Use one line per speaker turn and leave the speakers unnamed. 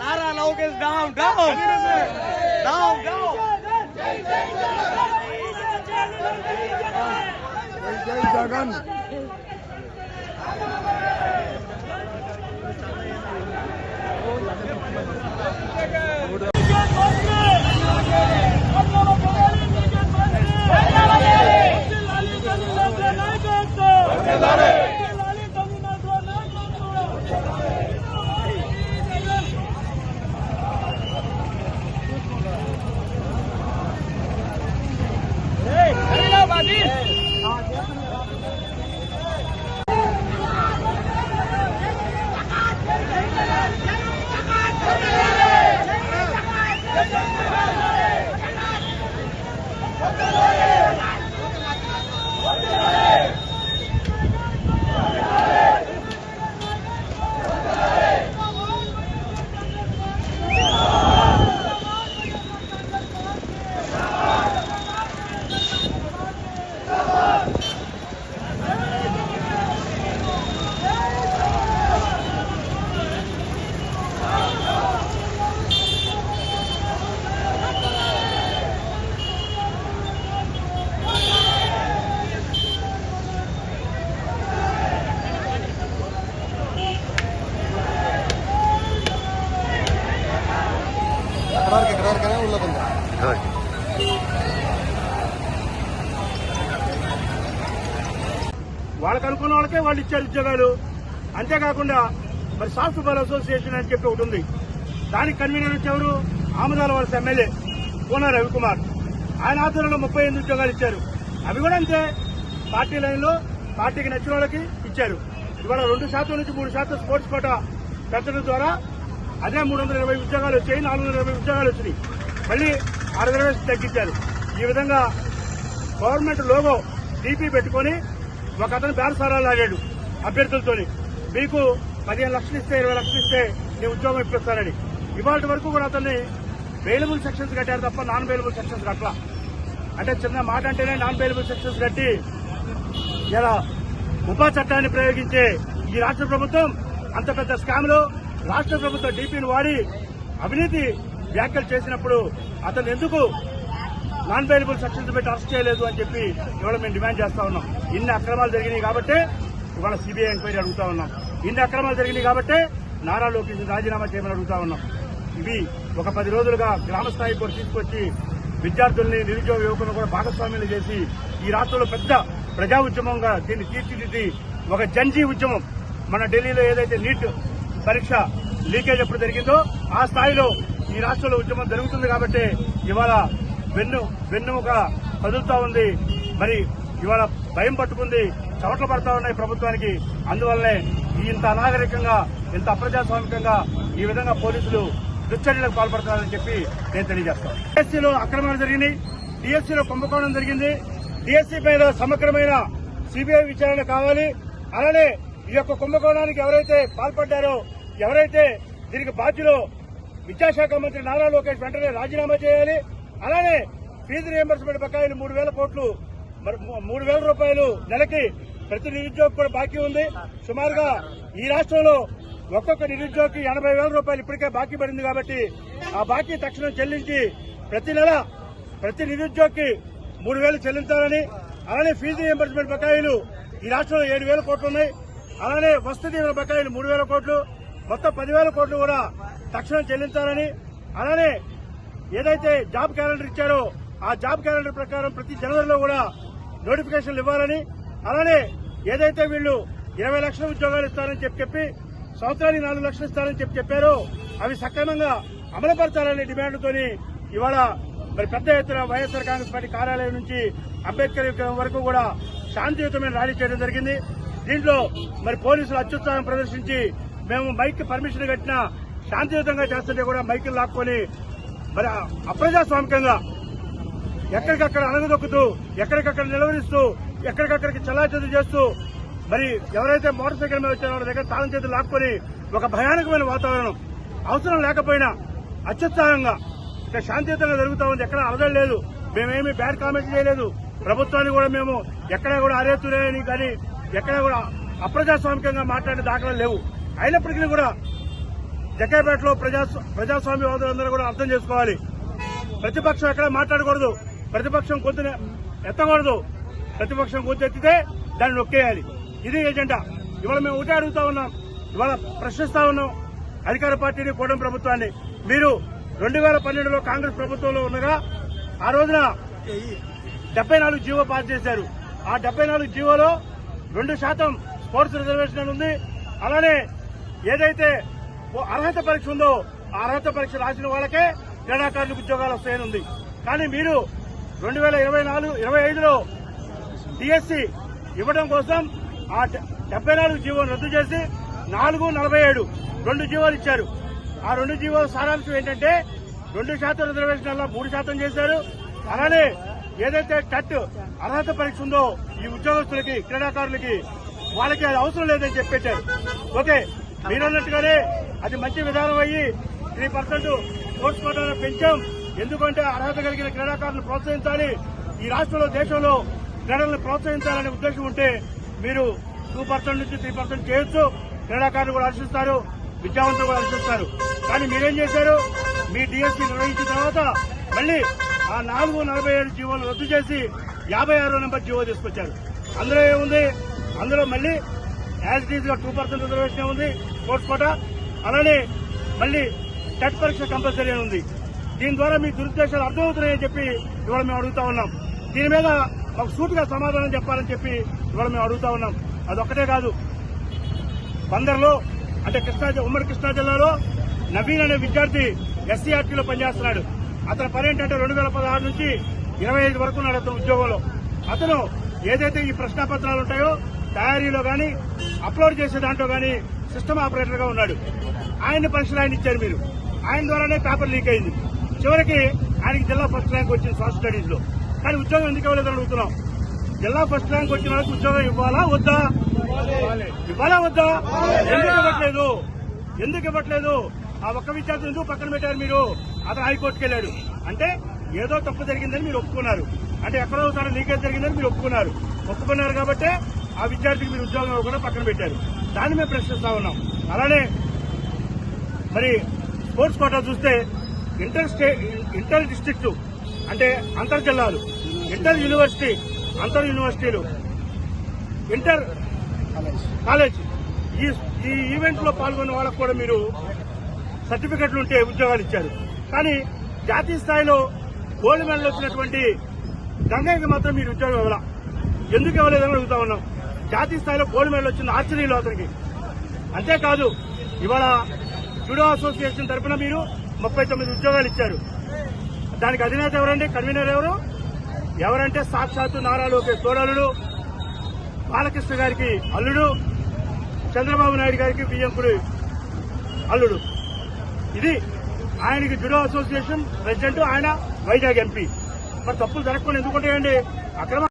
Nara Lokesh down, down, down, down.
Jai Jagan.
వాళ్ళకి అనుకున్న వాళ్ళకే వాళ్ళు ఇచ్చారు ఉద్యోగాలు. అంతేకాకుండా మరి సాఫ్ట్వేర్ అసోసియేషన్ అని చెప్పి ఒకటి ఉంది. దానికి కన్వీనర్ వచ్చేవారు ఆమదాల వలస ఎమ్మెల్యే పూనా రవికుమార్. ఆయన ఆధ్వర్యంలో 38 ఉద్యోగాలు ఇచ్చారు. అవి కూడా అంతే, పార్టీ లైన్లో పార్టీకి నచ్చిన వాళ్ళకి ఇచ్చారు. ఇవాళ 2% నుంచి 3% స్పోర్ట్స్ కోటా పెంచడం ద్వారా అదే 320 ఉద్యోగాలు వచ్చాయి, 420 ఉద్యోగాలు వచ్చినాయి. మళ్లీ 6 రిజర్వేషన్ తగ్గించారు. ఈ విధంగా గవర్నమెంట్ లోగో డీపీ పెట్టుకుని ఒక అతను బేరసారాలు ఆడాడు అభ్యర్థులతో. మీకు 15 లక్షలు ఇస్తే 20 లక్షలు ఇస్తే నేను ఉద్యోగం ఇప్పిస్తానని. ఇవాళ వరకు కూడా అతన్ని బెయిలబుల్ సెక్షన్స్ కట్టారు తప్ప నాన్ బెయిలబుల్ సెక్షన్స్ కట్టలా. అంటే చిన్న మాట అంటేనే నాన్ బెయిలబుల్ సెక్షన్స్ కట్టి ఇలా ఉపా చట్టాన్ని ప్రయోగించే ఈ రాష్ట్ర ప్రభుత్వం అంత పెద్ద స్కామ్ లో రాష్ట్ర ప్రభుత్వం డీపీని వాడి అవినీతి వ్యాఖ్యలు చేసినప్పుడు అతను ఎందుకు నాన్ బెయిలబుల్ సెక్షన్స్ పెట్టి అరెస్ట్ చేయలేదు అని చెప్పి ఇవాళ మేము డిమాండ్ చేస్తా ఉన్నాం. ఇన్ని అక్రమాలు జరిగినాయి కాబట్టే ఇవాళ సిబిఐ ఎంక్వైరీ అడుగుతా ఉన్నాం. ఇన్ని అక్రమాలు జరిగినాయి కాబట్టే నారా లోకేష్ రాజీనామా చేయమని అడుగుతా ఉన్నాం. ఇవి ఒక 10 రోజులుగా గ్రామ స్థాయికి కూడా తీసుకొచ్చి విద్యార్థుల్ని, నిరుద్యోగ యువకులను కూడా భాగస్వామ్యం చేసి ఈ రాష్ట్రంలో పెద్ద ప్రజా ఉద్యమంగా దీన్ని తీర్చిదిద్ది ఒక జన్జీ ఉద్యమం. మన ఢిల్లీలో ఏదైతే నీట్ పరీక్ష లీకేజ్ ఎప్పుడు జరిగిందో ఆ స్థాయిలో ఈ రాష్ట్రంలో ఉద్యమం జరుగుతుంది కాబట్టి ఇవాళ వెన్నుముక కదులుతా ఉంది. మరి ఇవాళ భయం పట్టుకుంది, చవట్లు పడతా ఉన్నాయి ప్రభుత్వానికి. అందువల్లనే ఇంత అనాగరికంగా, ఇంత అప్రజాస్వామికంగా ఈ విధంగా పోలీసులు దుశ్చర్యలకు పాల్పడుతున్నారని చెప్పి నేను తెలియజేస్తాను. డిఎస్సీలో అక్రమాలు జరిగినాయి, డిఎస్సీలో కుంభకోణం జరిగింది. డిఎస్సీ పైన సమగ్రమైన సిబిఐ విచారణ కావాలి. అలానే ఈ యొక్క కుంభకోణానికి ఎవరైతే పాల్పడ్డారో, ఎవరైతే దీనికి బాధ్యులో విద్యాశాఖ మంత్రి నారా లోకేష్ వెంటనే రాజీనామా చేయాలి. అలానే ఫీజు రియంబర్స్మెంట్ బకాయిలు 3,000 కోట్లు, 3,000 రూపాయలు నెలకి ప్రతి నిరుద్యోగి కూడా బాకీ ఉంది. సుమారుగా ఈ రాష్ట్రంలో ఒక్కొక్క నిరుద్యోగికి 80,000 రూపాయలు ఇప్పటికే బాకీ పడింది కాబట్టి ఆ బాకీ తక్షణం చెల్లించి ప్రతి నెల ప్రతి నిరుద్యోగికి 3,000 చెల్లించాలని, అలానే ఫీజు రియంబర్స్మెంట్ బకాయిలు ఈ రాష్ట్రంలో 7,000 కోట్లు ఉన్నాయి. అలానే వసతి దీవెన బకాయిలు 3,000 కోట్లు, మొత్తం 10,000 కోట్లు కూడా తక్షణం చెల్లించాలని, అలానే ఏదైతే జాబ్ క్యాలెండర్ ఇచ్చారో ఆ జాబ్ క్యాలెండర్ ప్రకారం ప్రతి జనవరిలో కూడా నోటిఫికేషన్లు ఇవ్వాలని, అలానే ఏదైతే వీళ్లు 20 లక్షల ఉద్యోగాలు ఇస్తారని చెప్పి సంవత్సరానికి 4 లక్షలు ఇస్తారని చెప్పారో అవి సక్రమంగా అమలుపరచాలనే డిమాండ్తోని ఇవాళ మరి పెద్ద ఎత్తున వైఎస్ఆర్ కాంగ్రెస్ పార్టీ కార్యాలయం నుంచి అంబేద్కర్ విగ్రహం వరకు కూడా శాంతియుతమైన ర్యాలీ చేయడం జరిగింది. దీంట్లో మరి పోలీసులు అత్యుత్సాహం ప్రదర్శించి మేము మైక్ పర్మిషన్ కట్టినా శాంతియుతంగా చేస్తుంటే కూడా మైకులు లాక్కొని మరి అప్రజాస్వామికంగా ఎక్కడికక్కడ అణగదొక్కుతూ, ఎక్కడికక్కడ నిలవరిస్తూ, ఎక్కడికక్కడికి చల్లాచెదురు చేస్తూ మరి ఎవరైతే మోటార్ సైకిల్ మీద వచ్చారో వాళ్ళ దగ్గర తాళం చేతులు లాక్కొని ఒక భయానకమైన వాతావరణం అవసరం లేకపోయినా అత్యుత్సాహంగా ఇక్కడ శాంతియుతంగా జరుగుతూ ఉంది. ఎక్కడ అలజడి లేదు. మేమేమి బ్యాడ్ కామెంట్ చేయలేదు. ప్రభుత్వాన్ని కూడా మేము ఎక్కడా కూడా అరేతురేని కానీ ఎక్కడా కూడా అప్రజాస్వామికంగా మాట్లాడే దాఖలాలు లేవు. అయినప్పటికీ కూడా జగ్గైపేటలో ప్రజాస్వామ్యవాదులందరూ కూడా అర్థం చేసుకోవాలి. ప్రతిపక్షం ఎక్కడ మాట్లాడకూడదు, ప్రతిపక్షం గొంతు ఎత్తకూడదు. ప్రతిపక్షం గొంతు ఎత్తితే దాన్ని నొక్కేయాలి. ఇది ఎజెండా. ఇవాళ మేము ఒకటే అడుగుతా ఉన్నాం, ఇవాళ ప్రశ్నిస్తా ఉన్నాం అధికార పార్టీని, కూటమి ప్రభుత్వాన్ని. మీరు 2012లో కాంగ్రెస్ ప్రభుత్వంలో ఉండగా ఆ రోజున 74 జీవో పాస్ చేశారు. ఆ 74 జీవోలో 2% స్పోర్ట్స్ రిజర్వేషన్ అని ఉంది. అలానే ఏదైతే అర్హత పరీక్ష ఉందో ఆ అర్హత పరీక్ష రాసిన వాళ్ళకే క్రీడాకారులకు ఉద్యోగాలు వస్తాయని ఉంది. కానీ మీరు 2025లో డిఎస్సి ఇవ్వడం కోసం ఆ 74 జీవోను రద్దు చేసి 447 2 జీవోలు ఇచ్చారు. ఆ 2 జీవోల సారాంశం ఏంటంటే 2% రిజర్వేషన్ వల్ల 3% చేశారు. అలానే ఏదైతే టట్ అర్హత పరీక్ష ఉందో ఈ ఉద్యోగస్తులకి, క్రీడాకారులకి వాళ్ళకి అది అవసరం లేదని చెప్పేశారు. ఓకే, మీరన్నట్టుగానే అది మంచి విధానం అయ్యి 3% స్పోర్ట్స్ కోటాను పెంచాం. ఎందుకంటే అర్హత కలిగిన క్రీడాకారులను ప్రోత్సహించాలి, ఈ రాష్ట్రంలో దేశంలో క్రీడలను ప్రోత్సహించాలనే ఉద్దేశం ఉంటే మీరు 2% నుంచి 3% చేయొచ్చు. క్రీడాకారులు కూడా హర్షిస్తారు, విద్యావంతులు కూడా హర్షిస్తారు. కానీ మీరేం చేశారు? మీ డిఎస్సీ నిర్వహించిన తర్వాత మళ్లీ ఆ 447 జీవోలు రద్దు చేసి 56 నెంబర్ జీవో తీసుకొచ్చారు. అందులో ఏముంది? అందులో మళ్లీ యాజ్ ఇట్ ఈజ్ గా 2% రిజర్వేషన్ ఉంది స్పోర్ట్స్ కోటా. అలానే మళ్లీ టెట్ పరీక్ష కంపల్సరీ అని ఉంది. దీని ద్వారా మీ దురుద్దేశాలు అర్థమవుతున్నాయని చెప్పి ఇవాళ మేము అడుగుతా ఉన్నాం. దీని మీద ఒక సూటిగా సమాధానం చెప్పాలని చెప్పి ఇవాళ మేము అడుగుతా ఉన్నాం. అదొక్కటే కాదు, బందర్లో అంటే ఉమ్మడి కృష్ణా జిల్లాలో నవీన్ అనే విద్యార్థి ఎస్సీఆర్టీలో పనిచేస్తున్నాడు. అతని పని ఏంటంటే 2016 నుంచి 25 వరకు ఉన్నాడు అతను ఉద్యోగంలో. అతను ఏదైతే ఈ ప్రశ్నాపత్రాలు ఉంటాయో తయారీలో గానీ అప్లోడ్ చేసే దాంట్లో గానీ సిస్టమ్ ఆపరేటర్ గా ఉన్నాడు. ఆయన్ని పరీక్షలు ఆయన ఇచ్చారు మీరు. ఆయన ద్వారానే పేపర్ లీక్ అయింది. చివరికి ఆయనకి జిల్లా ఫస్ట్ ర్యాంక్ వచ్చింది సోషల్ స్టడీస్ లో. కానీ ఉద్యోగం ఎందుకు ఇవ్వలేదని అడుగుతున్నాం. జిల్లా ఫస్ట్ ర్యాంక్ వచ్చిన వాళ్ళకి ఉద్యోగం ఇవ్వాలా వద్దా? ఇవ్వాలా వద్దా? ఎందుకు ఇవ్వట్లేదు? ఆ ఒక్క విద్యార్థి ఎందుకు పక్కన పెట్టారు మీరు? అతను హైకోర్టుకు వెళ్ళాడు. అంటే ఏదో తప్పు జరిగిందని మీరు ఒప్పుకున్నారు. అంటే ఎక్కడో ఒకసారి లీకేజ్ జరిగిందని మీరు ఒప్పుకున్నారు కాబట్టి ఆ విద్యార్థికి మీరు ఉద్యోగం ఇవ్వకుండా పక్కన పెట్టారు. దాన్ని మేము ప్రశ్నిస్తా ఉన్నాం. అలానే మరి స్పోర్ట్స్ కోటా చూస్తే ఇంటర్ డిస్ట్రిక్ట్ అంటే అంతర్ జిల్లాలు, ఇంటర్ యూనివర్సిటీ, అంతర్ యూనివర్సిటీలు, ఇంటర్ కాలేజ్ ఈ ఈవెంట్ లో పాల్గొన్న వాళ్ళకు కూడా మీరు సర్టిఫికెట్లు ఉంటే ఉద్యోగాలు ఇచ్చారు. కానీ జాతీయ స్థాయిలో గోల్డ్ మెడల్ వచ్చినటువంటి గంగయ్యకి మాత్రం మీరు ఉద్యోగం ఇవ్వాల. ఎందుకు ఇవ్వలేదని అడుగుతా ఉన్నాం. జాతీయ స్థాయిలో గోల్డ్ మెడల్ వచ్చింది ఆర్చరీలో అతనికి. అంతేకాదు ఇవాళ జూడో అసోసియేషన్ తరఫున మీరు 39 ఉద్యోగాలు ఇచ్చారు. దానికి అధినేత ఎవరండి? కన్వీనర్ ఎవరంటే సాక్షాత్తు నారా లోకేష్ తోడలుడు, బాలకృష్ణ గారికి అల్లుడు, చంద్రబాబు నాయుడు గారికి బియ్యంకుడి అల్లుడు. ఇది ఆయనకి జూడో అసోసియేషన్ ప్రెసిడెంట్, ఆయన వైజాగ్ ఎంపీ. మరి తప్పులు జరగకుండా ఎందుకుంటాయండి? అక్రమ